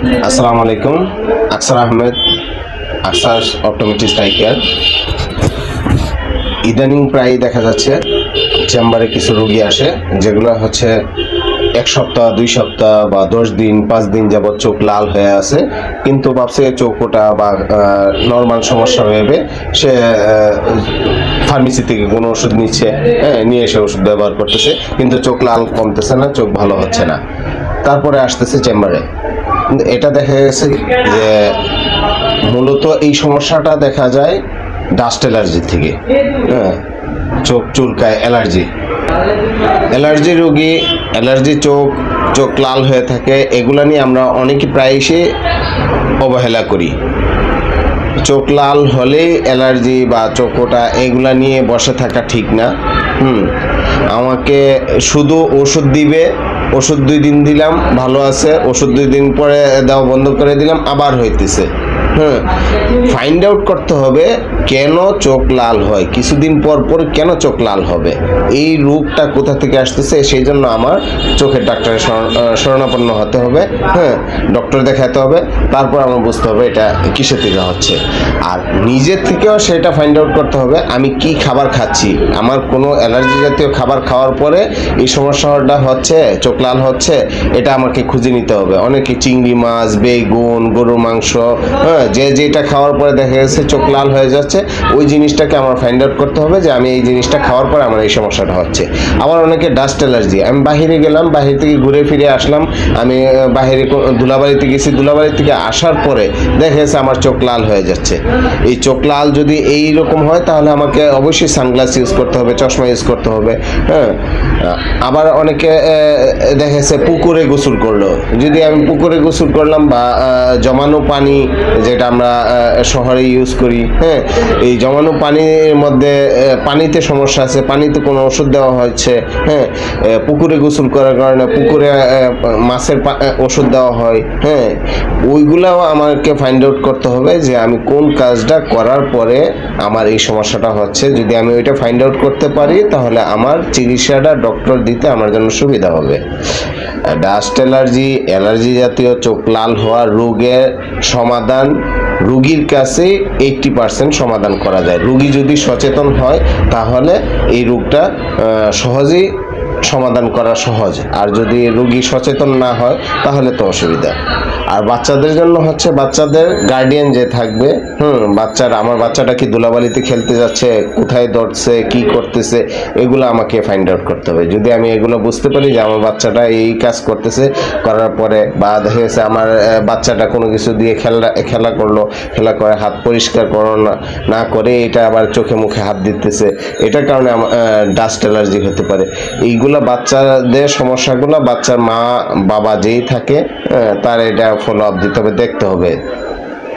আসসালামু আলাইকুম। আকসার আহমেদ, আকসার অপটোমেট্রিস্ট আই কেয়ার। ইদানিং প্রায় দেখা যাচ্ছে চেম্বারে কিছু রোগী আসে যেগুলো হচ্ছে 1 সপ্তাহ 2 সপ্তাহ বা 10 দিন 5 দিন যাবৎ চোখ লাল হয়ে আছে, কিন্তু ভাবছে চোখ ওটা বা নর্মাল সমস্যা ভেবে সে ফার্মেসি থেকে কোনো ওষুধ নিচ্ছে, নিয়ে এসে ওষুধ ব্যবহার করতেছে, কিন্তু চোখ লাল কমতেছে না, চোখ ভালো হচ্ছে না। তারপরে আসতেছে চেম্বারে, এটা দেখা গেছে যে মূলত এই সমস্যাটা দেখা যায় ডাস্ট অ্যালার্জি থেকে। চোখ চুলকায়, অ্যালার্জি রোগী, অ্যালার্জি চোখ লাল হয়ে থাকে, এগুলা নিয়ে আমরা অনেকে প্রায়শই অবহেলা করি। চোখ লাল হলেই অ্যালার্জি বা চোখ ওঠা এগুলা নিয়ে বসে থাকা ঠিক না। আমাকে শুধু ওষুধ দিবে, ওষুধ 2 দিন দিলাম ভালো আছে, ওষুধ 2 দিন পরে দেওয়া বন্ধ করে দিলাম, আবার হইতেছে। ফাইন্ড আউট করতে হবে কেন চোখ লাল হয়, কিছুদিন পর পর কেন চোখ লাল হবে, এই রোগটা কোথা থেকে আসতেছে, সেই জন্য আমার চোখের ডাক্তারের শরণাপন্ন হতে হবে। ডক্টর দেখাতে হবে, তারপর আমার বুঝতে হবে এটা কিসের থেকে হচ্ছে। আর নিজের থেকেও সেটা ফাইন্ড আউট করতে হবে আমি কি খাবার খাচ্ছি, আমার কোনো অ্যালার্জি জাতীয় খাবার খাওয়ার পরে এই সমস্যাটা হচ্ছে, চোখ লাল হচ্ছে, এটা আমাকে খুঁজে নিতে হবে। অনেকে চিংড়ি মাছ, বেগুন, গরুর মাংস, যেটা খাওয়ার পরে দেখা গেছে চোখ লাল হয়ে যাচ্ছে, ওই জিনিসটাকে আমার ফাইন্ড আউট করতে হবে যে আমি এই জিনিসটা খাওয়ার পরে আমার এই সমস্যাটা হচ্ছে। আবার অনেকে ডাস্ট অ্যালার্জি, আমি বাহিরে গেলাম, বাহির থেকে ঘুরে ফিরে আসলাম, আমি বাহিরে ধুলাবাড়িতে গেছি, ধুলাবাড়ি থেকে আসার পরে দেখা গেছে আমার চোখ লাল হয়ে যাচ্ছে। এই চোখ লাল যদি এই রকম হয় তাহলে আমাকে অবশ্যই সানগ্লাস ইউজ করতে হবে, চশমা ইউজ করতে হবে। আবার অনেকে দেখা গেছে পুকুরে গোসল করলো, যদি আমি পুকুরে গোসল করলাম বা জমানো পানি যেটা আমরা শহরে ইউজ করি, এই জমানো পানির মধ্যে পানিতে সমস্যা আছে, পানিতে কোনো ওষুধ দেওয়া হচ্ছে, পুকুরে গোসল করার কারণে পুকুরে মাছের ওষুধ দেওয়া হয়, ওইগুলাও আমাকে ফাইন্ড আউট করতে হবে যে আমি কোন কাজটা করার পরে আমার এই সমস্যাটা হচ্ছে। যদি আমি ওইটা ফাইন্ড আউট করতে পারি তাহলে আমার চিকিৎসাটা ডক্টর দিতে আমার জন্য সুবিধা হবে। ডাস্ট অ্যালার্জি জাতীয় চোখ লাল হওয়া রোগের সমাধান রোগীর কাছে 80% সমাধান করা যায়। রোগী যদি সচেতন হয় তাহলে এই রোগটা সহজেই সমাধান করা সহজ, আর যদি রোগী সচেতন না হয় তাহলে তো অসুবিধা। আর বাচ্চাদের জন্য হচ্ছে বাচ্চাদের গার্ডিয়ান যে থাকবে, আমার বাচ্চাটা কি ধুলাবালিতে খেলতে যাচ্ছে, কোথায় দৌড়ছে, কি করতেছে, এগুলো আমাকে ফাইন্ড আউট করতে হবে। যদি আমি এগুলো বুঝতে পারি যে আমার বাচ্চাটা এই কাজ করতেছে, করার পরে বা দেখা গেছে আমার বাচ্চাটা কোনো কিছু দিয়ে খেলা করলো, খেলা করে হাত পরিষ্কার না করে এটা আবার চোখে মুখে হাত দিতেছে, এটার কারণে আমার ডাস্ট অ্যালার্জি হতে পারে। এইগুলা বাচ্চাদের সমস্যাগুলো বাচ্চার মা বাবা যেই থাকে তার এটা ফলো আপ দিতে হবে, দেখতে হবে।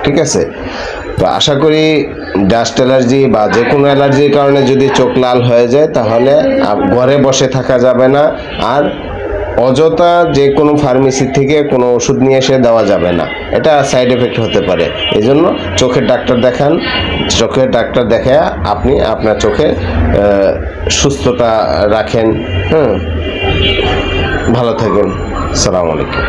ঠিক আছে, তো আশা করি ডাস্ট অ্যালার্জি বা যে কোনো অ্যালার্জির কারণে যদি চোখ লাল হয়ে যায় তাহলে ঘরে বসে থাকা যাবে না, আর অযথা যে কোনো ফার্মেসি থেকে কোনো ওষুধ নিয়ে এসে দেওয়া যাবে না, এটা সাইড এফেক্ট হতে পারে। এই জন্য চোখের ডাক্তার দেখান, চোখের ডাক্তার দেখায় আপনি আপনার চোখে সুস্থতা রাখেন। ভালো থাকেন। আসসালামু আলাইকুম।